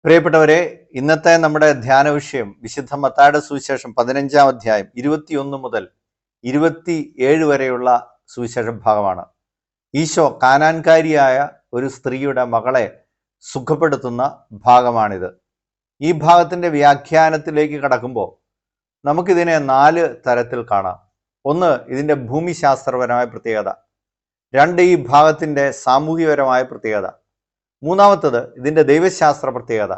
പ്രിയപ്പെട്ടവരെ, ഇന്നത്തെ നമ്മുടെ ധ്യാന വിഷയം വിശുദ്ധ മത്തായിയുടെ സുവിശേഷം 15-ാം അധ്യായം 21 മുതൽ 27 വരെയുള്ള സുവിശേഷ ഭാഗമാണ്. ഈശോ കാനാൻകാരിയായ ഒരു സ്ത്രീയുടെ മകളെ സുഖപ്പെടുത്തുന്ന ഭാഗമാണിത്. ഈ ഭാഗത്തിന്റെ വ്യാഖ്യാനത്തിലേക്ക് കടക്കുമ്പോൾ നമുക്കിതിനെ 4 തരത്തിൽ കാണാം. 1, ഇതിൻ്റെ ഭൂമിശാസ്ത്രപരമായ പ്രത്യേകത. 2, ഈ ഭാഗത്തിന്റെ സാമൂഹികപരമായ പ്രത്യേകത. 3, ഇതിൻ്റെ ദൈവശാസ്ത്ര പ്രത്യേകത.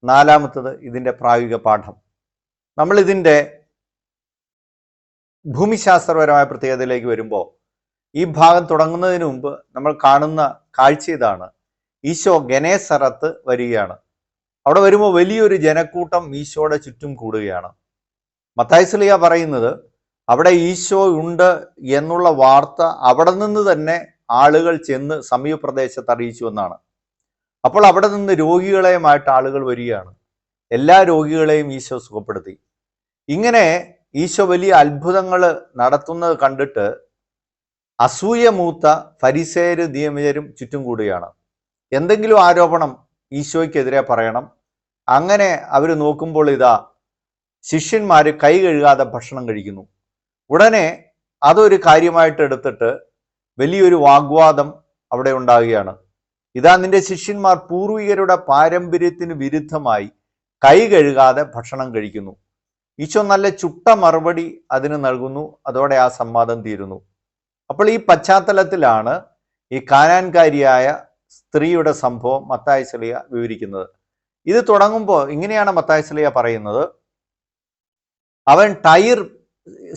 4, ഇതിൻ്റെ പ്രായോഗിക പാഠം. നമ്മൾ ഇതിൻ്റെ ഭൂമിശാസ്ത്രപരമായ പ്രത്യേകതയിലേക്ക് വരുമ്പോൾ ഈ ഭാഗം തുടങ്ങുന്നതിന് മുമ്പ് നമ്മൾ കാണുന്ന കാഴ്ച ഇതാണ്. ഈശോ ഗനേസറത്ത് വരികയാണ്. അവിടെ വരുമ്പോൾ വലിയൊരു ജനക്കൂട്ടം ഈശോയുടെ ചുറ്റും കൂടുകയാണ്. മത്തായി ശ്ലീഹ പറയുന്നത് അവിടെ ഈശോ ഉണ്ട് എന്നുള്ള വാർത്ത അവിടെ നിന്ന് തന്നെ ആളുകൾ ചെന്ന് സമീപ പ്രദേശത്ത് അറിയിച്ചു എന്നാണ്. അപ്പോൾ അവിടെ നിന്ന് രോഗികളെയുമായിട്ട് ആളുകൾ വരികയാണ്. എല്ലാ രോഗികളെയും ഈശോ സുഖപ്പെടുത്തി. ഇങ്ങനെ ഈശോ വലിയ അത്ഭുതങ്ങൾ നടത്തുന്നത് കണ്ടിട്ട് അസൂയ മൂത്ത ഫരിസേയരും നിയമജരും ചുറ്റും കൂടുകയാണ്. എന്തെങ്കിലും ആരോപണം ഈശോയ്ക്കെതിരെ പറയണം. അങ്ങനെ അവർ നോക്കുമ്പോൾ ഇതാ ശിഷ്യന്മാർ കൈ കഴുകാതെ ഭക്ഷണം കഴിക്കുന്നു. ഉടനെ അതൊരു കാര്യമായിട്ട് എടുത്തിട്ട് വലിയൊരു വാഗ്വാദം അവിടെ ഉണ്ടാവുകയാണ്. ഇതാ നിന്റെ ശിഷ്യന്മാർ പൂർവികരുടെ പാരമ്പര്യത്തിന് വിരുദ്ധമായി കൈ കഴുകാതെ ഭക്ഷണം കഴിക്കുന്നു. ഈശോ നല്ല ചുട്ട മറുപടി അതിന് നൽകുന്നു. അതോടെ ആ സംവാദം തീരുന്നു. അപ്പോൾ ഈ പശ്ചാത്തലത്തിലാണ് ഈ കാനാൻകാരിയായ സ്ത്രീയുടെ സംഭവം മത്തായി ശ്ലീഹ വിവരിക്കുന്നത്. ഇത് തുടങ്ങുമ്പോൾ ഇങ്ങനെയാണ് മത്തായി ശ്ലീഹ പറയുന്നത്: അവൻ ടൈർ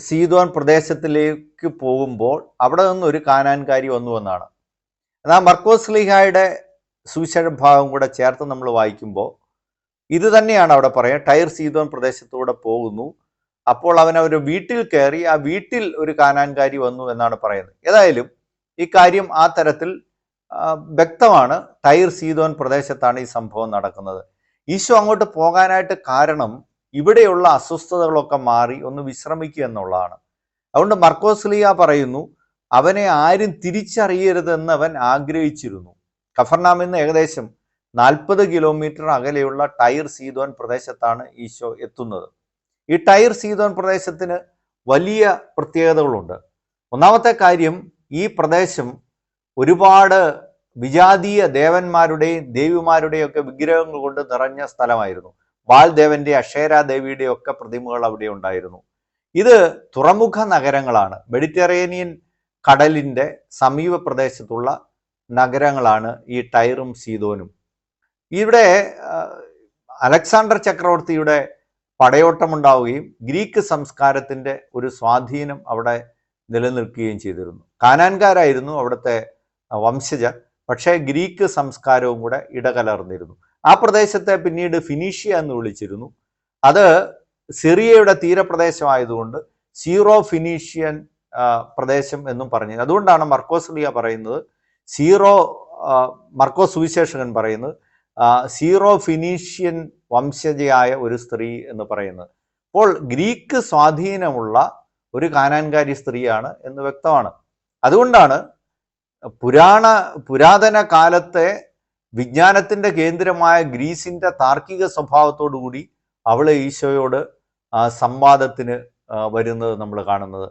സീദോൻ പ്രദേശത്തിലേക്ക് പോകുമ്പോൾ അവിടെ നിന്ന് ഒരു കാനാൻകാരി വന്നുവെന്നാണ്. എന്നാൽ മർക്കോസ് ശ്ലീഹായുടെ സുവിശേഷ ഭാഗം കൂടെ ചേർത്ത് നമ്മൾ വായിക്കുമ്പോൾ ഇത് തന്നെയാണ് അവിടെ പറയുക. ടൈർ സീദോൻ പ്രദേശത്തൂടെ പോകുന്നു. അപ്പോൾ അവൻ ഒരു വീട്ടിൽ കയറി, ആ വീട്ടിൽ ഒരു കാനാൻകാരി വന്നു എന്നാണ് പറയുന്നത്. ഏതായാലും ഈ കാര്യം ആ തരത്തിൽ വ്യക്തമാണ്. ടൈർ സീദോൻ പ്രദേശത്താണ് ഈ സംഭവം നടക്കുന്നത്. ഈശോ അങ്ങോട്ട് പോകാനായിട്ട് കാരണം ഇവിടെയുള്ള അസ്വസ്ഥതകളൊക്കെ മാറി ഒന്ന് വിശ്രമിക്കുക എന്നുള്ളതാണ്. അതുകൊണ്ട് മർക്കോസ് ശ്ലീഹ പറയുന്നു അവനെ ആരും തിരിച്ചറിയരുതെന്ന് അവൻ ആഗ്രഹിച്ചിരുന്നു. കഫർനാമിൽ നിന്ന് ഏകദേശം 40 കിലോമീറ്റർ അകലെയുള്ള ടൈർ സീദോൻ പ്രദേശത്താണ് ഈശോ എത്തുന്നത്. ഈ ടൈർ സീദോൻ പ്രദേശത്തിന് വലിയ പ്രത്യേകതകളുണ്ട്. ഒന്നാമത്തെ കാര്യം, ഈ പ്രദേശം ഒരുപാട് വിജാതീയ ദേവന്മാരുടെയും ദേവിമാരുടെയും ഒക്കെ വിഗ്രഹങ്ങൾ കൊണ്ട് നിറഞ്ഞ സ്ഥലമായിരുന്നു. വാൽദേവന്റെ, അക്ഷേര ദേവിയുടെ ഒക്കെ പ്രതിമകൾ അവിടെ ഉണ്ടായിരുന്നു. ഇത് തുറമുഖ നഗരങ്ങളാണ്. മെഡിറ്ററേനിയൻ കടലിൻ്റെ സമീപ പ്രദേശത്തുള്ള നഗരങ്ങളാണ് ഈ ടൈറും സീദോനും. ഇവിടെ അലക്സാണ്ടർ ചക്രവർത്തിയുടെ പടയോട്ടമുണ്ടാവുകയും ഗ്രീക്ക് സംസ്കാരത്തിൻ്റെ ഒരു സ്വാധീനം അവിടെ നിലനിൽക്കുകയും ചെയ്തിരുന്നു. കാനാൻകാരായിരുന്നു അവിടുത്തെ വംശജർ, പക്ഷേ ഗ്രീക്ക് സംസ്കാരവും കൂടെ ഇടകലർന്നിരുന്നു. ആ പ്രദേശത്തെ പിന്നീട് ഫിനീഷ്യ എന്ന് വിളിച്ചിരുന്നു. അത് സിറിയയുടെ തീരപ്രദേശമായതുകൊണ്ട് സീറോ ഫിനീഷ്യൻ പ്രദേശം എന്നും പറഞ്ഞു. അതുകൊണ്ടാണ് മർക്കോസ് ശ്ലീഹ പറയുന്നത് മർക്കോസ് സുവിശേഷകൻ പറയുന്നത് സീറോ ഫിനീഷ്യൻ വംശജയായ ഒരു സ്ത്രീ എന്ന് പറയുന്നത്. അപ്പോൾ ഗ്രീക്ക് സ്വാധീനമുള്ള ഒരു കാനാൻകാരി സ്ത്രീയാണ് എന്ന് വ്യക്തമാണ്. അതുകൊണ്ടാണ് പുരാതന കാലത്തെ വിജ്ഞാനത്തിന്റെ കേന്ദ്രമായ ഗ്രീസിന്റെ താർക്കിക സ്വഭാവത്തോടു കൂടി അവള് ഈശോയോട് സംവാദത്തിന് വരുന്നത് നമ്മൾ കാണുന്നത്.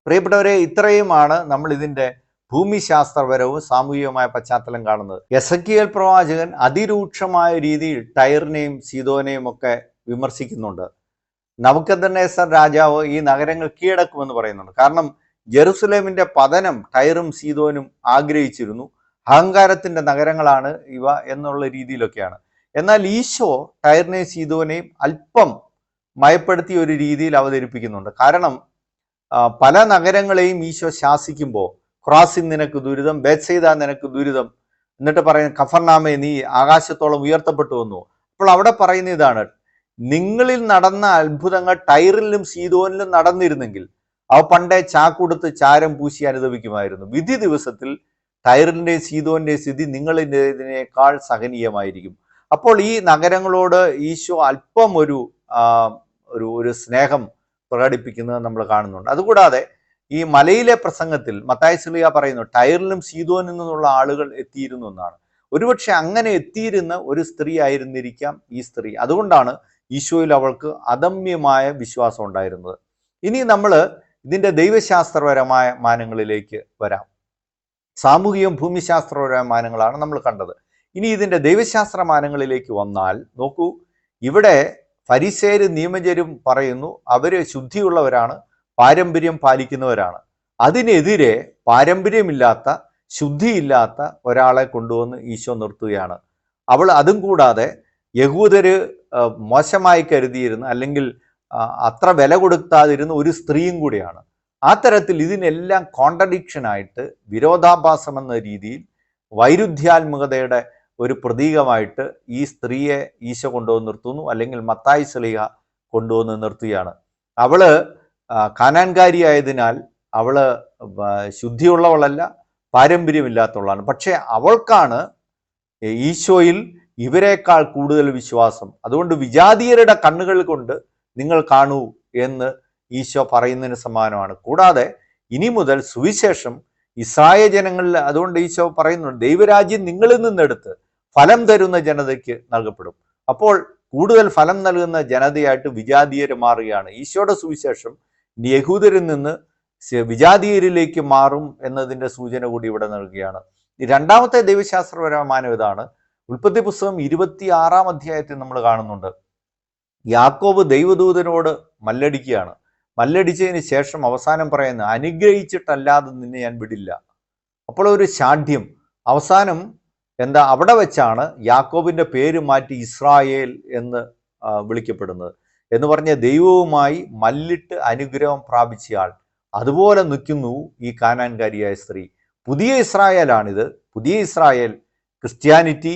പ്രിയപ്പെട്ടവരെ, ഇത്രയുമാണ് നമ്മൾ ഇതിൻ്റെ ഭൂമിശാസ്ത്രപരവും സാമൂഹികവുമായ പശ്ചാത്തലം കാണുന്നത്. എസെക്കിയേൽ പ്രവാചകൻ അതിരൂക്ഷമായ രീതിയിൽ ടൈറിനെയും സീദോനെയും ഒക്കെ വിമർശിക്കുന്നുണ്ട്. നബൂഖദ്നേസർ രാജാവ് ഈ നഗരങ്ങൾ കീഴടക്കുമെന്ന് പറയുന്നുണ്ട്. കാരണം ജെറുസലേമിന്റെ പതനം ടൈറും സീദോനും ആഗ്രഹിച്ചിരുന്നു. അഹങ്കാരത്തിന്റെ നഗരങ്ങളാണ് ഇവ എന്നുള്ള രീതിയിലൊക്കെയാണ്. എന്നാൽ ഈശോ ടൈറിനെയും സീദോനെയും അല്പം മയപ്പെടുത്തിയ ഒരു രീതിയിൽ അവതരിപ്പിക്കുന്നുണ്ട്. കാരണം പല നഗരങ്ങളെയും ഈശോ ശാസിക്കുമ്പോൾ ഖുറാസിൻ നിനക്ക് ദുരിതം, ബേത്സൈദ നിനക്ക് ദുരിതം, എന്നിട്ട് പറയുന്ന കഫർനാമേ നീ ആകാശത്തോളം ഉയർത്തപ്പെട്ടു വന്നു. അപ്പോൾ അവിടെ പറയുന്ന ഇതാണ്: നിങ്ങളിൽ നടന്ന അത്ഭുതങ്ങൾ ടൈറിലും സീദോനിലും നടന്നിരുന്നെങ്കിൽ അവ പണ്ടേ ചാക്കുടുത്ത് ചാരം പൂശി അനുദപിക്കുമായിരുന്നു. വിധി ദിവസത്തിൽ ടൈറിൻ്റെയും സീദോന്റെയും സ്ഥിതി നിങ്ങളിതിനേക്കാൾ സഹനീയമായിരിക്കും. അപ്പോൾ ഈ നഗരങ്ങളോട് ഈശോ അല്പം ഒരു സ്നേഹം പ്രകടിപ്പിക്കുന്നത് നമ്മൾ കാണുന്നുണ്ട്. അതുകൂടാതെ ഈ മലയിലെ പ്രസംഗത്തിൽ മത്തായി ശ്ലീഹ പറയുന്നു ടൈറിലും സീദോനിൽ നിന്നുള്ള ആളുകൾ എത്തിയിരുന്നു എന്നാണ്. ഒരുപക്ഷെ അങ്ങനെ എത്തിയിരുന്ന ഒരു സ്ത്രീ ആയിരുന്നിരിക്കാം ഈ സ്ത്രീ. അതുകൊണ്ടാണ് ഈശോയിൽ അവൾക്ക് അദമ്യമായ വിശ്വാസം ഉണ്ടായിരുന്നത്. ഇനി നമ്മൾ ഇതിൻ്റെ ദൈവശാസ്ത്രപരമായ മാനങ്ങളിലേക്ക് വരാം. സാമൂഹികവും ഭൂമിശാസ്ത്രപരമായ മാനങ്ങളാണ് നമ്മൾ കണ്ടത്. ഇനി ഇതിൻ്റെ ദൈവശാസ്ത്ര മാനങ്ങളിലേക്ക് വന്നാൽ നോക്കൂ, ഇവിടെ ഫരിസേരും നിയമജരും പറയുന്നു അവർ ശുദ്ധിയുള്ളവരാണ്, പാരമ്പര്യം പാലിക്കുന്നവരാണ്. അതിനെതിരെ പാരമ്പര്യമില്ലാത്ത, ശുദ്ധിയില്ലാത്ത ഒരാളെ കൊണ്ടുവന്ന് ഈശോ നിർത്തുകയാണ്. അതും കൂടാതെ യഹൂദര് മോശമായി കരുതിയിരുന്ന, അല്ലെങ്കിൽ അത്ര വില കൊടുക്കാതിരുന്ന ഒരു സ്ത്രീയും കൂടിയാണ്. ആ തരത്തിൽ ഇതിനെല്ലാം കോൺട്രഡിക്ഷനായിട്ട്, വിരോധാഭാസം എന്ന രീതിയിൽ വൈരുദ്ധ്യാത്മകതയുടെ ഒരു പ്രതീകമായിട്ട് ഈ സ്ത്രീയെ ഈശോ കൊണ്ടുവന്ന് നിർത്തുന്നു, അല്ലെങ്കിൽ മത്തായി ശ്ലീഹ കൊണ്ടുവന്ന് നിർത്തുകയാണ്. അവള് കാനാൻകാരിയായതിനാൽ അവള് ശുദ്ധിയുള്ളവളല്ല, പാരമ്പര്യമില്ലാത്തവളാണ്. പക്ഷെ അവൾക്കാണ് ഈശോയിൽ ഇവരെക്കാൾ കൂടുതൽ വിശ്വാസം. അതുകൊണ്ട് വിജാതീയരുടെ കണ്ണുകൾ കൊണ്ട് നിങ്ങൾ കാണൂ എന്ന് ഈശോ പറയുന്നതിന് സമാനമാണ്. കൂടാതെ ഇനി മുതൽ സുവിശേഷം ഇസ്രായേൽ ജനങ്ങളിൽ, അതുകൊണ്ട് ഈശോ പറയുന്നുണ്ട്, ദൈവരാജ്യം നിങ്ങളിൽ നിന്നെടുത്ത് ഫലം തരുന്ന ജനതയ്ക്ക് നൽകപ്പെടും. അപ്പോൾ കൂടുതൽ ഫലം നൽകുന്ന ജനതയായിട്ട് വിജാതീയർ മാറുകയാണ്. ഈശോയുടെ സുവിശേഷം യഹൂദരിൽ നിന്ന് വിജാതീയരിലേക്ക് മാറും എന്നതിൻ്റെ സൂചന കൂടി ഇവിടെ നൽകുകയാണ്. ഈ രണ്ടാമത്തെ ദൈവശാസ്ത്രപരമായ മാനം ഇതാണ്. ഉൽപ്പത്തി പുസ്തകം 26-ാം അധ്യായത്തിൽ നമ്മൾ കാണുന്നുണ്ട്, യാക്കോബ് ദൈവദൂതനോട് മല്ലടിക്കുകയാണ്. മല്ലടിച്ചതിന് ശേഷം അവസാനം പറയുന്നത്, അനുഗ്രഹിച്ചിട്ടല്ലാതെ നിന്നെ ഞാൻ വിടില്ല. അപ്പോൾ ഒരു ശാഠ്യം. അവസാനം എന്താ, അവിടെ വെച്ചാണ് യാക്കോബിൻ്റെ പേര് മാറ്റി ഇസ്രായേൽ എന്ന് വിളിക്കപ്പെടുന്നത്. എന്ന് പറഞ്ഞ ദൈവവുമായി മല്ലിട്ട് അനുഗ്രഹം പ്രാപിച്ചയാൾ. അതുപോലെ നിൽക്കുന്നു ഈ കാനാൻകാരിയായ സ്ത്രീ. പുതിയ ഇസ്രായേലാണിത്. പുതിയ ഇസ്രായേൽ ക്രിസ്ത്യാനിറ്റി.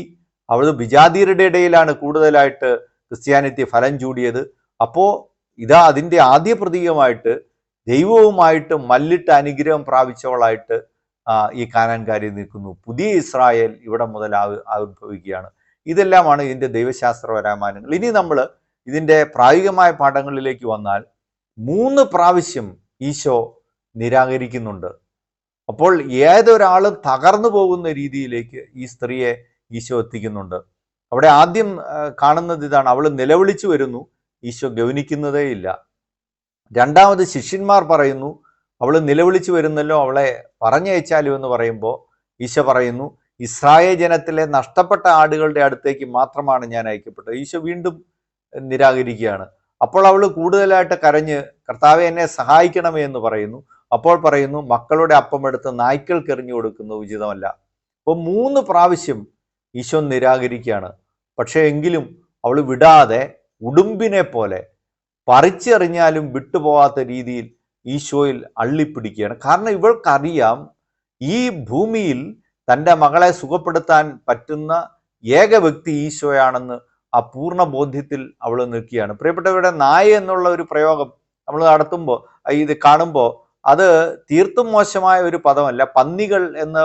അവൾ വിജാതീയരുടെ ഇടയിലാണ് കൂടുതലായിട്ട് ക്രിസ്ത്യാനിറ്റി ഫലം ചൂടിയത്. അപ്പോൾ ഇതാ അതിൻ്റെ ആദ്യ പ്രതീകമായിട്ട് ദൈവവുമായിട്ട് മല്ലിട്ട് അനുഗ്രഹം പ്രാപിച്ചവളായിട്ട് ഈ കാനാൻകാരി നിൽക്കുന്നു. പുതിയ ഇസ്രായേൽ ഇവിടെ മുതൽ ആവിർഭവിക്കുകയാണ്. ഇതെല്ലാമാണ് ഇതിൻ്റെ ദൈവശാസ്ത്രപരമാനങ്ങൾ. ഇനി നമ്മൾ ഇതിൻ്റെ പ്രായോഗികമായ പാഠങ്ങളിലേക്ക് വന്നാൽ 3 പ്രാവശ്യം ഈശോ നിരാകരിക്കുന്നുണ്ട്. അപ്പോൾ ഏതൊരാളും തകർന്നു പോകുന്ന രീതിയിലേക്ക് ഈ സ്ത്രീയെ ഈശോ എത്തിക്കുന്നുണ്ട്. അവിടെ ആദ്യം കാണുന്നത് ഇതാണ്, അവൾ നിലവിളിച്ചു വരുന്നു, ഈശോ ഗൗനിക്കുന്നതേ ഇല്ല. രണ്ടാമത് ശിഷ്യന്മാർ പറയുന്നു, അവൾ നിലവിളിച്ചു വരുന്നല്ലോ, അവളെ പറഞ്ഞയച്ചാലോ എന്ന് പറയുമ്പോൾ ഈശോ പറയുന്നു, ഇസ്രായേൽ ജനത്തിലെ നഷ്ടപ്പെട്ട ആടുകളുടെ അടുത്തേക്ക് മാത്രമാണ് ഞാൻ അയക്കപ്പെട്ടത്. ഈശോ വീണ്ടും നിരാകരിക്കുകയാണ്. അപ്പോൾ അവൾ കൂടുതലായിട്ട് കരഞ്ഞ്, കർത്താവെ എന്നെ സഹായിക്കണമേ എന്ന് പറയുന്നു. അപ്പോൾ പറയുന്നു, മക്കളുടെ അപ്പമെടുത്ത് നായ്ക്കൾക്ക് എറിഞ്ഞു കൊടുക്കുന്നത് ഉചിതമല്ല. അപ്പോൾ 3 പ്രാവശ്യം ഈശോ നിരാകരിക്കുകയാണ്. പക്ഷേ എങ്കിലും അവൾ വിടാതെ ഉടുമ്പിനെ പോലെ പറിച്ചെറിഞ്ഞാലും വിട്ടുപോകാത്ത രീതിയിൽ ഈശോയിൽ അള്ളിപ്പിടിക്കുകയാണ്. കാരണം ഇവൾക്കറിയാം, ഈ ഭൂമിയിൽ തൻ്റെ മകളെ സുഖപ്പെടുത്താൻ പറ്റുന്ന ഏക വ്യക്തി ഈശോയാണെന്ന് ആ പൂർണ്ണ ബോധ്യത്തിൽ അവൾ നിൽക്കുകയാണ്. പ്രിയപ്പെട്ടവരുടെ, നായ എന്നുള്ള ഒരു പ്രയോഗം നമ്മൾ നടത്തുമ്പോൾ, ഇത് കാണുമ്പോൾ, അത് തീർത്തും മോശമായ ഒരു പദമല്ല, പന്നികൾ എന്ന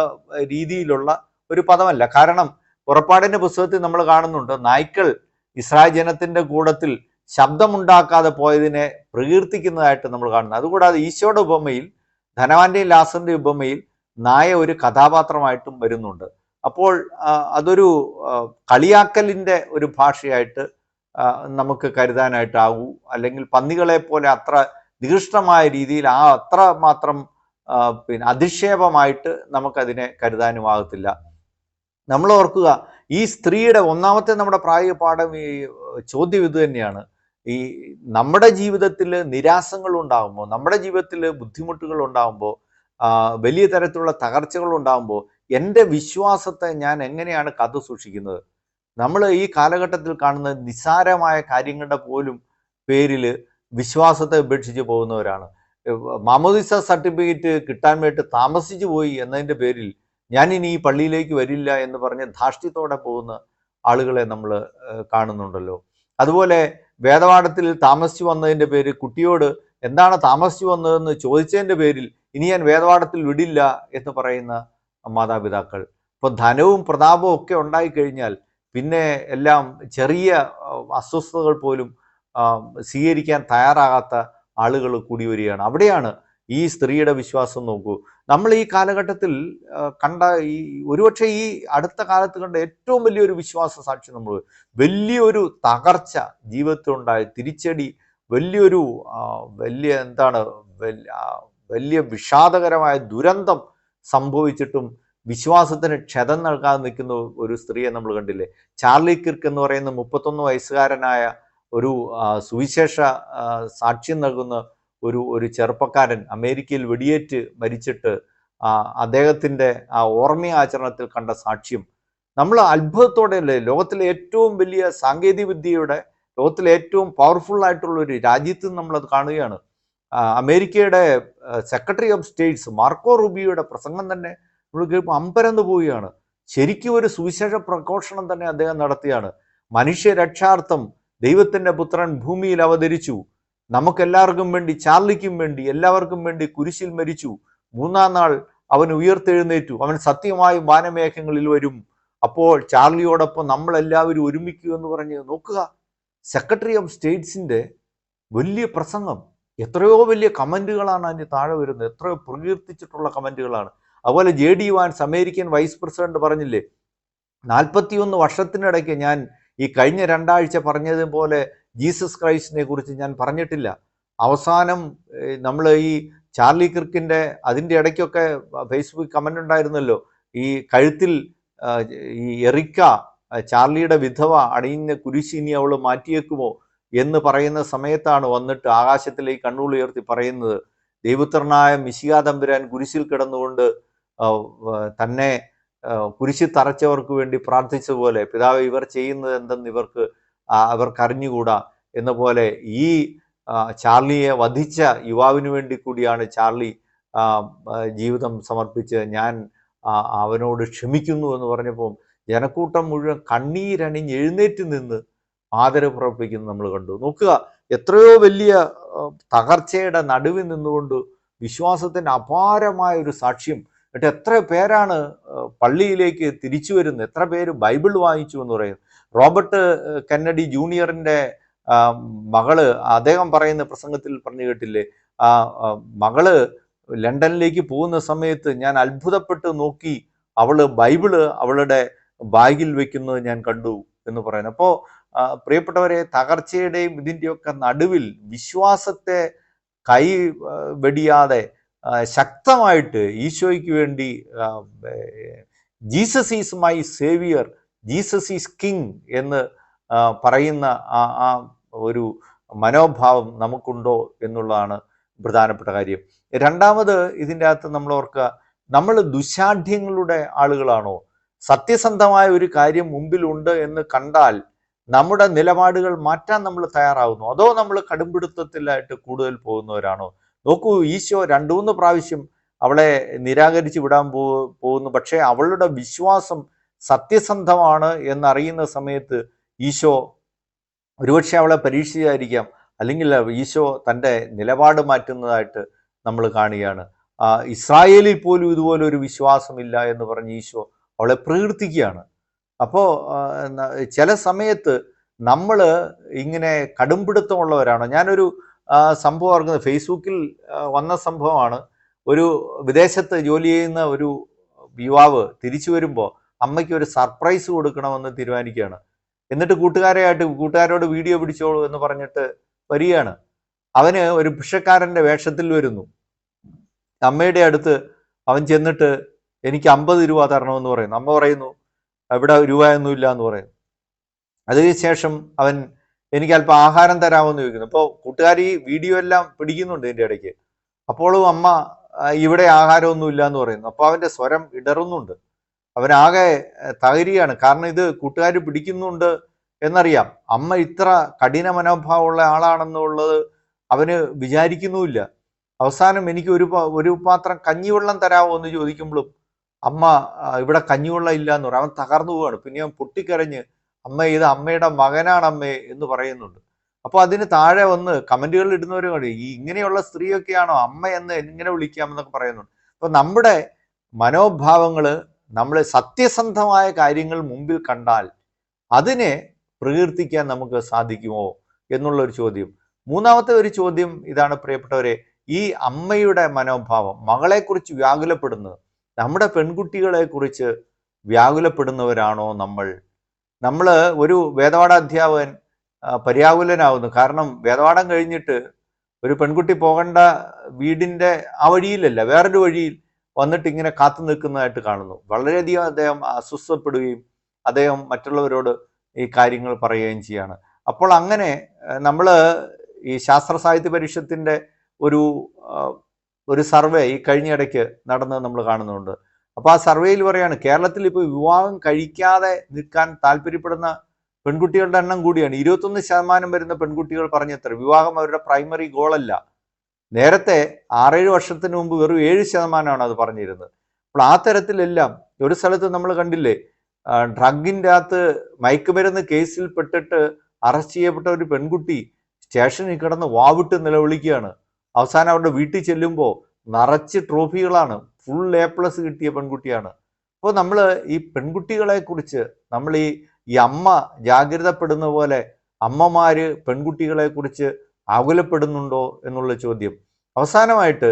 രീതിയിലുള്ള ഒരു പദമല്ല. കാരണം പുറപ്പാടിൻ്റെ പുസ്തകത്തിൽ നമ്മൾ കാണുന്നുണ്ട്, നായ്ക്കൾ ഇസ്രായേൽ ജനത്തിൻ്റെ കൂട്ടത്തിൽ ശബ്ദമുണ്ടാക്കാതെ പോയതിനെ പ്രകീർത്തിക്കുന്നതായിട്ട് നമ്മൾ കാണുന്നത്. അതുകൂടാതെ ഈശോയുടെ ഉപമയിൽ, ധനവാന്റെയും ലാസറിന്റെ ഉപമയിൽ നായ ഒരു കഥാപാത്രമായിട്ടും വരുന്നുണ്ട്. അപ്പോൾ അതൊരു കളിയാക്കലിൻ്റെ ഒരു ഭാഷയായിട്ട് നമുക്ക് കരുതാനായിട്ടാകൂ. അല്ലെങ്കിൽ പന്നികളെ പോലെ അത്ര നികൃഷ്ടമായ രീതിയിൽ അത്ര മാത്രം അധിക്ഷേപമായിട്ട് നമുക്കതിനെ കരുതാനുമാകത്തില്ല. നമ്മൾ ഓർക്കുക, ഈ സ്ത്രീയുടെ ഒന്നാമത്തെ നമ്മുടെ പ്രായോഗിക പാഠം, ഈ ചോദ്യം ഇത് തന്നെയാണ്. ഈ നമ്മുടെ ജീവിതത്തിൽ നിരാസങ്ങൾ ഉണ്ടാകുമ്പോൾ, നമ്മുടെ ജീവിതത്തിൽ ബുദ്ധിമുട്ടുകൾ ഉണ്ടാകുമ്പോൾ, വലിയ തരത്തിലുള്ള തകർച്ചകൾ ഉണ്ടാകുമ്പോൾ എൻ്റെ വിശ്വാസത്തെ ഞാൻ എങ്ങനെയാണ് കാത്തു സൂക്ഷിക്കുന്നത്? നമ്മൾ ഈ കാലഘട്ടത്തിൽ കാണുന്ന നിസ്സാരമായ കാര്യങ്ങളുടെ പോലും പേരിൽ വിശ്വാസത്തെ ഉപേക്ഷിച്ച് പോകുന്നവരാണ്. മാമോദിസ സർട്ടിഫിക്കറ്റ് കിട്ടാൻ വേണ്ടി താമസിച്ചു പോയി എന്നതിൻ്റെ പേരിൽ ഞാൻ ഇനി ഈ പള്ളിയിലേക്ക് വരില്ല എന്ന് പറഞ്ഞ് ധാർഷ്ട്യത്തോടെ പോകുന്ന ആളുകളെ നമ്മൾ കാണുന്നുണ്ടല്ലോ. അതുപോലെ വേദപാഠത്തിൽ താമസിച്ചു വന്നതിൻ്റെ പേര്, കുട്ടിയോട് എന്താണ് താമസിച്ചു വന്നതെന്ന് ചോദിച്ചതിൻ്റെ പേരിൽ ഇനി ഞാൻ വേദപാഠത്തിൽ വിടില്ല എന്ന് പറയുന്ന മാതാപിതാക്കൾ. ഇപ്പോൾ ധനവും പ്രതാപവും ഒക്കെ ഉണ്ടായിക്കഴിഞ്ഞാൽ പിന്നെ എല്ലാം ചെറിയ അസ്വസ്ഥതകൾ പോലും സ്വീകരിക്കാൻ തയ്യാറാകാത്ത ആളുകൾ കൂടി വരികയാണ്. അവിടെയാണ് ഈ സ്ത്രീയുടെ വിശ്വാസം നോക്കൂ. നമ്മൾ ഈ കാലഘട്ടത്തിൽ കണ്ട ഈ ഒരുപക്ഷെ ഈ അടുത്ത കാലത്ത് കണ്ട ഏറ്റവും വലിയൊരു വിശ്വാസ സാക്ഷി നമ്മൾ, വലിയൊരു തകർച്ച ജീവിതത്തിലുണ്ടായ തിരിച്ചടി, വലിയൊരു വലിയ എന്താണ് വലിയ വിഷാദകരമായ ദുരന്തം സംഭവിച്ചിട്ടും വിശ്വാസത്തിന് ക്ഷതം നൽകാതെ നിൽക്കുന്ന ഒരു സ്ത്രീയെ നമ്മൾ കണ്ടില്ലേ. ചാർലി കിർക്ക് എന്ന് പറയുന്ന 31 വയസ്സുകാരനായ ഒരു സുവിശേഷ സാക്ഷ്യം നൽകുന്ന ഒരു ചെറുപ്പക്കാരൻ അമേരിക്കയിൽ വെടിയേറ്റ് മരിച്ചിട്ട് അദ്ദേഹത്തിൻ്റെ ആ ഓർമ്മയാചരണത്തിൽ കണ്ട സാക്ഷ്യം നമ്മൾ അത്ഭുതത്തോടെയല്ലേ. ലോകത്തിലെ ഏറ്റവും വലിയ സാങ്കേതിക വിദ്യയുടെ, ലോകത്തിലെ ഏറ്റവും പവർഫുൾ ആയിട്ടുള്ള ഒരു രാജ്യത്ത് നമ്മളത് കാണുകയാണ്. അമേരിക്കയുടെ സെക്രട്ടറി ഓഫ് സ്റ്റേറ്റ്സ് മാർക്കോ റൂബിയോയുടെ പ്രസംഗം തന്നെ നമ്മൾ കേൾക്കുമ്പോൾ അമ്പരന്ന് പോവുകയാണ്. ശരിക്കും ഒരു സുവിശേഷ പ്രഘോഷണം തന്നെ അദ്ദേഹം നടത്തിയാണ്. മനുഷ്യരക്ഷാർത്ഥം ദൈവത്തിൻ്റെ പുത്രൻ ഭൂമിയിൽ അവതരിച്ചു, നമുക്കെല്ലാവർക്കും വേണ്ടി, ചാർലിക്കും വേണ്ടി, എല്ലാവർക്കും വേണ്ടി കുരിശിൽ മരിച്ചു, 3-ാം നാൾ അവൻ ഉയർത്തെഴുന്നേറ്റു, അവൻ സത്യമായും വാനമേഘങ്ങളിൽ വരും, അപ്പോൾ ചാർലിയോടൊപ്പം നമ്മളെല്ലാവരും ഒരുമിക്കൂ എന്ന് പറഞ്ഞ് നോക്കുക. സെക്രട്ടറി ഓഫ് സ്റ്റേറ്റ്സിൻ്റെ വലിയ പ്രസംഗം, എത്രയോ വലിയ കമൻറ്റുകളാണ് അതിന് താഴെ വരുന്നത്, എത്രയോ പ്രകീർത്തിച്ചിട്ടുള്ള കമൻറ്റുകളാണ്. അതുപോലെ JD Vance American vice president പറഞ്ഞില്ലേ, 41 വർഷത്തിനിടയ്ക്ക് ഞാൻ ഈ കഴിഞ്ഞ 2 ആഴ്ച പറഞ്ഞതുപോലെ ജീസസ് ക്രൈസ്റ്റിനെ കുറിച്ച് ഞാൻ പറഞ്ഞിട്ടില്ല. അവസാനം നമ്മൾ ഈ ചാർലി കിർക്കിൻ്റെ അതിൻ്റെ ഇടയ്ക്കൊക്കെ ഫേസ്ബുക്ക് കമൻ്റ് ഉണ്ടായിരുന്നല്ലോ, ഈ കഴുത്തിൽ ഈ എറിക്ക ചാർലിയുടെ വിധവ അണിയുന്ന കുരിശ് ഇനി അവൾ മാറ്റിയേക്കുമോ എന്ന് പറയുന്ന സമയത്താണ് വന്നിട്ട് ആകാശത്തിലേക്ക് കണ്ണുകളുയർത്തി പറയുന്നത്, ദൈവപുത്രനായ മിശിഹാ തമ്പുരാൻ കുരിശിൽ കിടന്നുകൊണ്ട് തന്നെ കുരിശിൽ തറച്ചവർക്ക് വേണ്ടി പ്രാർത്ഥിച്ചതുപോലെ, പിതാവ് ഇവർ ചെയ്യുന്നത് എന്തെന്ന് അവർക്ക് അറിഞ്ഞുകൂടാ എന്ന പോലെ ഈ ചാർലിയെ വധിച്ച യുവാവിന് വേണ്ടി കൂടിയാണ് ചാർലി ജീവിതം സമർപ്പിച്ച് ഞാൻ അവനോട് ക്ഷമിക്കുന്നു എന്ന് പറഞ്ഞപ്പോൾ ജനക്കൂട്ടം മുഴുവൻ കണ്ണീരണിഞ്ഞ് എഴുന്നേറ്റ് നിന്ന് ആദരവ് പ്രകടിപ്പിക്കുന്നത് നമ്മൾ കണ്ടു. നോക്കുക, എത്രയോ വലിയ തകർച്ചയുടെ നടുവിൽ നിന്നുകൊണ്ട് വിശ്വാസത്തിൻ്റെ അപാരമായ ഒരു സാക്ഷ്യം. എന്നിട്ട് എത്ര പേരാണ് പള്ളിയിലേക്ക് തിരിച്ചു വരുന്നത്, എത്ര പേര് ബൈബിൾ വാങ്ങിച്ചു എന്ന് പറയുന്നത്. റോബർട്ട് കെന്നഡി ജൂനിയറിൻ്റെ മകള്, അദ്ദേഹം പറയുന്ന പ്രസംഗത്തിൽ പറഞ്ഞു കേട്ടില്ലേ, മകള് ലണ്ടനിലേക്ക് പോകുന്ന സമയത്ത് ഞാൻ അത്ഭുതപ്പെട്ട് നോക്കി, അവള് ബൈബിള് അവളുടെ ബാഗിൽ വെക്കുന്നത് ഞാൻ കണ്ടു എന്ന് പറയുന്നത്. അപ്പോൾ പ്രിയപ്പെട്ടവരെ, തകർച്ചയുടെയും ഇതിൻ്റെയൊക്കെ നടുവിൽ വിശ്വാസത്തെ കൈ വെടിയാതെ ശക്തമായിട്ട് ഈശോയ്ക്ക് വേണ്ടി Jesus is my Xavier, Jesus is king എന്ന് പറയുന്ന ആ ഒരു മനോഭാവം നമുക്കുണ്ടോ എന്നുള്ളതാണ് പ്രധാനപ്പെട്ട കാര്യം. രണ്ടാമത്, ഇതിൻ്റെ അകത്ത് നമ്മൾ ഓർക്കുക, നമ്മൾ ദുശാഠ്യങ്ങളുടെ ആളുകളാണോ? സത്യസന്ധമായ ഒരു കാര്യം മുമ്പിലുണ്ട് എന്ന് കണ്ടാൽ നമ്മുടെ നിലപാടുകൾ മാറ്റാൻ നമ്മൾ തയ്യാറാവുന്നു, അതോ നമ്മൾ കടുംപിടുത്തത്തിലായിട്ട് കൂടുതൽ പോകുന്നവരാണോ? നോക്കൂ, ഈശോ 2-3 പ്രാവശ്യം അവളെ നിരാകരിച്ച് വിടാൻ പോകുന്നു. പക്ഷേ അവളുടെ വിശ്വാസം സത്യസന്ധമാണ് എന്നറിയുന്ന സമയത്ത് ഈശോ ഒരുപക്ഷെ അവളെ പരീക്ഷിച്ചായിരിക്കാം, അല്ലെങ്കിൽ ഈശോ തൻ്റെ നിലപാട് മാറ്റുന്നതായിട്ട് നമ്മൾ കാണുകയാണ്. ഇസ്രായേലിൽ പോലും ഇതുപോലെ ഒരു വിശ്വാസമില്ല എന്ന് പറഞ്ഞ് ഈശോ അവളെ പ്രകീർത്തിക്കുകയാണ്. അപ്പോൾ ചില സമയത്ത് നമ്മൾ ഇങ്ങനെ കടുംപിടുത്തമുള്ളവരാണോ? ഞാനൊരു സംഭവം ഓർക്കുന്നത്, ഫേസ്ബുക്കിൽ വന്ന സംഭവമാണ്. ഒരു വിദേശത്ത് ജോലി ചെയ്യുന്ന ഒരു യുവാവ് തിരിച്ചു വരുമ്പോൾ അമ്മയ്ക്ക് ഒരു സർപ്രൈസ് കൊടുക്കണമെന്ന് തീരുമാനിക്കുകയാണ്. എന്നിട്ട് കൂട്ടുകാരോട് വീഡിയോ പിടിച്ചോളൂ എന്ന് പറഞ്ഞിട്ട് വരികയാണ്. അവന് ഒരു ഭിക്ഷക്കാരൻ്റെ വേഷത്തിൽ വരുന്നു. അമ്മയുടെ അടുത്ത് അവൻ ചെന്നിട്ട് എനിക്ക് 50 രൂപ തരണമെന്ന് പറയുന്നു. അമ്മ പറയുന്നു ഇവിടെ രൂപയൊന്നുമില്ല എന്ന് പറയുന്നു. അതിനുശേഷം അവൻ എനിക്ക് അല്പം ആഹാരം തരാമെന്ന് ചോദിക്കുന്നു. അപ്പോൾ കൂട്ടുകാർ ഈ വീഡിയോ എല്ലാം പിടിക്കുന്നുണ്ട് ഇതിൻ്റെ ഇടയ്ക്ക്. അപ്പോഴും അമ്മ ഇവിടെ ആഹാരമൊന്നുമില്ല എന്ന് പറയുന്നു. അപ്പോൾ അവൻ്റെ സ്വരം ഇടറുന്നുണ്ട്, അവനാകെ തകരുകയാണ്. കാരണം ഇത് കൂട്ടുകാർ പിടിക്കുന്നുണ്ട് എന്നറിയാം. അമ്മ ഇത്ര കഠിന മനോഭാവമുള്ള ആളാണെന്നുള്ളത് അവന് വിചാരിക്കുന്നുമില്ല. അവസാനം എനിക്ക് ഒരു പാത്രം കഞ്ഞിവെള്ളം തരാമോ എന്ന് ചോദിക്കുമ്പോഴും അമ്മ ഇവിടെ കഞ്ഞിവെള്ളം ഇല്ല എന്ന് പറയും. അവൻ തകർന്നു പോവാണ്. പിന്നെ അവൻ പൊട്ടിക്കരഞ്ഞ് അമ്മ ഇത് അമ്മയുടെ മകനാണ് അമ്മേ എന്ന് പറയുന്നുണ്ട്. അപ്പോൾ അതിന് താഴെ വന്ന് കമൻറ്റുകൾ ഇടുന്നവരും കണ്ടു, ഈ ഇങ്ങനെയുള്ള സ്ത്രീയൊക്കെയാണോ അമ്മ എന്ന് എങ്ങനെ വിളിക്കാമെന്നൊക്കെ പറയുന്നുണ്ട്. അപ്പോൾ നമ്മുടെ മനോഭാവങ്ങൾ, നമ്മൾ സത്യസന്ധമായ കാര്യങ്ങൾ മുമ്പിൽ കണ്ടാൽ അതിനെ പ്രകീർത്തിക്കാൻ നമുക്ക് സാധിക്കുമോ എന്നുള്ളൊരു ചോദ്യം. മൂന്നാമത്തെ ഒരു ചോദ്യം ഇതാണ് പ്രിയപ്പെട്ടവരെ, ഈ അമ്മയുടെ മനോഭാവം, മകളെക്കുറിച്ച് വ്യാകുലപ്പെടുന്നത്, നമ്മുടെ പെൺകുട്ടികളെ കുറിച്ച് വ്യാകുലപ്പെടുന്നവരാണോ നമ്മൾ? ഒരു വേദപാഠ അധ്യാപകൻ പര്യാകുലനാവുന്നു. കാരണം വേദപാഠം കഴിഞ്ഞിട്ട് ഒരു പെൺകുട്ടി പോകേണ്ട വീടിൻ്റെ ആ വഴിയിലല്ല, വേറൊരു വഴിയിൽ വന്നിട്ട് ഇങ്ങനെ കാത്തു നിൽക്കുന്നതായിട്ട് കാണുന്നു. വളരെയധികം അദ്ദേഹം അസ്വസ്ഥപ്പെടുകയും അദ്ദേഹം മറ്റുള്ളവരോട് ഈ കാര്യങ്ങൾ പറയുകയും ചെയ്യാണ്. അപ്പോൾ അങ്ങനെ നമ്മൾ ഈ ശാസ്ത്ര സാഹിത്യ പരിഷത്തിൻ്റെ ഒരു സർവേ ഈ കഴിഞ്ഞിടയ്ക്ക് നടന്നത് നമ്മൾ കാണുന്നുണ്ട്. അപ്പോൾ ആ സർവേയിൽ പറയാണ്, കേരളത്തിൽ ഇപ്പോൾ വിവാഹം കഴിക്കാതെ നിൽക്കാൻ താല്പര്യപ്പെടുന്ന പെൺകുട്ടികളുടെ എണ്ണം കൂടിയാണ്. 21% വരുന്ന പെൺകുട്ടികൾ പറഞ്ഞത്ര വിവാഹം അവരുടെ പ്രൈമറി ഗോളല്ല. നേരത്തെ 6-7 വർഷത്തിന് മുമ്പ് വെറും 7% അത് പറഞ്ഞിരുന്നത്. അപ്പോൾ ആ തരത്തിലെല്ലാം ഒരു സ്ഥലത്ത് നമ്മൾ കണ്ടില്ലേ, ഡ്രഗിൻ്റെ അകത്ത് മയക്കുമരുന്ന് കേസിൽ പെട്ടിട്ട് അറസ്റ്റ് ചെയ്യപ്പെട്ട ഒരു പെൺകുട്ടി സ്റ്റേഷനിൽ കിടന്ന് വാവിട്ട് നിലവിളിക്കുകയാണ്. അവസാനം അവരുടെ വീട്ടിൽ ചെല്ലുമ്പോൾ നിറച്ച് ട്രോഫികളാണ്, ഫുൾ A+ കിട്ടിയ പെൺകുട്ടിയാണ്. അപ്പോൾ നമ്മൾ ഈ പെൺകുട്ടികളെ കുറിച്ച് നമ്മൾ ഈ അമ്മ ജാഗ്രതപ്പെടുന്ന പോലെ അമ്മമാര് പെൺകുട്ടികളെ കുറിച്ച് ആകുലപ്പെടുന്നുണ്ടോ എന്നുള്ള ചോദ്യം. അവസാനമായിട്ട്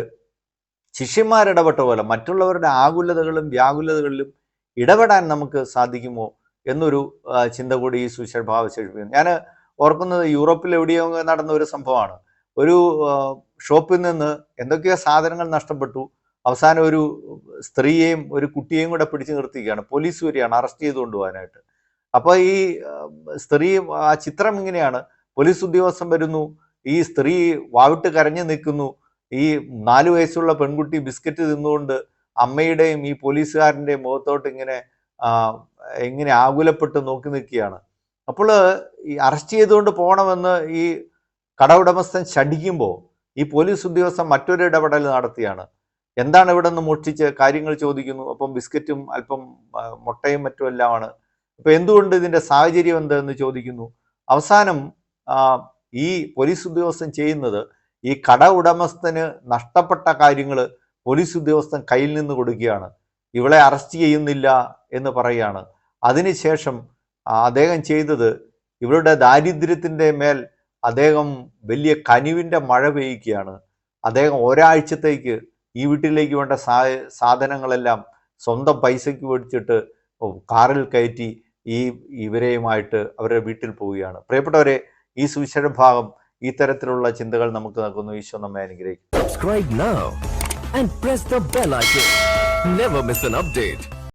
ശിഷ്യന്മാരിടപെട്ട പോലെ മറ്റുള്ളവരുടെ ആകുലതകളും വ്യാകുലതകളിലും ഇടപെടാൻ നമുക്ക് സാധിക്കുമോ എന്നൊരു ചിന്ത കൂടി ഈ സുവിശേഷഭാവം അവശേഷിപ്പിക്കുന്നു. ഞാൻ ഓർക്കുന്നത് യൂറോപ്പിൽ എവിടെയോ നടന്ന ഒരു സംഭവമാണ്. ഒരു ഷോപ്പിൽ നിന്ന് എന്തൊക്കെയോ സാധനങ്ങൾ നഷ്ടപ്പെട്ടു. അവസാനം ഒരു സ്ത്രീയെയും ഒരു കുട്ടിയെയും കൂടെ പിടിച്ചു നിർത്തിക്കുകയാണ്. പോലീസ് വരികയാണ് അറസ്റ്റ് ചെയ്ത് കൊണ്ടുപോകാനായിട്ട്. അപ്പോൾ ഈ സ്ത്രീ, ആ ചിത്രം ഇങ്ങനെയാണ്, പോലീസ് ഉദ്യോഗസ്ഥൻ വരുന്നു, ഈ സ്ത്രീ വാവിട്ട് കരഞ്ഞു നിൽക്കുന്നു. ഈ 4 വയസ്സുള്ള പെൺകുട്ടി ബിസ്ക്കറ്റ് തിന്നുകൊണ്ട് അമ്മയുടെയും ഈ പോലീസുകാരൻ്റെയും മുഖത്തോട്ട് ഇങ്ങനെ ആകുലപ്പെട്ട് നോക്കി നിൽക്കുകയാണ്. അപ്പോൾ ഈ അറസ്റ്റ് ചെയ്തുകൊണ്ട് പോകണമെന്ന് ഈ കട ഉടമസ്ഥൻ ശഠിക്കുമ്പോൾ ഈ പോലീസ് ഉദ്യോഗസ്ഥൻ മറ്റൊരു ഇടപെടൽ നടത്തിയാണ്. എന്താണ് ഇവിടെ നിന്ന് മോഷ്ടിച്ച് കാര്യങ്ങൾ ചോദിക്കുന്നു. അപ്പം ബിസ്ക്കറ്റും അല്പം മുട്ടയും മറ്റുമെല്ലാമാണ്. അപ്പോൾ എന്തുകൊണ്ട്, ഇതിൻ്റെ സാഹചര്യം എന്തെന്ന് ചോദിക്കുന്നു. അവസാനം ഈ പോലീസ് ഉദ്യോഗസ്ഥൻ ചെയ്യുന്നത്, ഈ കട ഉടമസ്ഥന് നഷ്ടപ്പെട്ട കാര്യങ്ങൾ പോലീസ് ഉദ്യോഗസ്ഥൻ കയ്യിൽ നിന്ന് കൊടുക്കുകയാണ്. ഇവളെ അറസ്റ്റ് ചെയ്യുന്നില്ല എന്ന് പറയുകയാണ്. അതിനുശേഷം അദ്ദേഹം ചെയ്തത്, ഇവരുടെ ദാരിദ്ര്യത്തിൻ്റെ മേൽ അദ്ദേഹം വലിയ കനിവിൻ്റെ മഴ പെയ്യ്ക്കുകയാണ്. അദ്ദേഹം ഒരാഴ്ചത്തേക്ക് ഈ വീട്ടിലേക്ക് വേണ്ട സാധനങ്ങളെല്ലാം സ്വന്തം പൈസയ്ക്ക് മേടിച്ചിട്ട് കാറിൽ കയറ്റി ഇവരെയുമായിട്ട് അവരുടെ വീട്ടിൽ പോവുകയാണ്. പ്രിയപ്പെട്ടവരെ, ഈ സുവിശേഷ ഭാഗം ഈ തരത്തിലുള്ള ചിന്തകൾ നമുക്ക് നൽകുന്നു. ഈശോ നമ്മെ അനുഗ്രഹിക്കും. Subscribe now and press the bell icon. Never miss an update.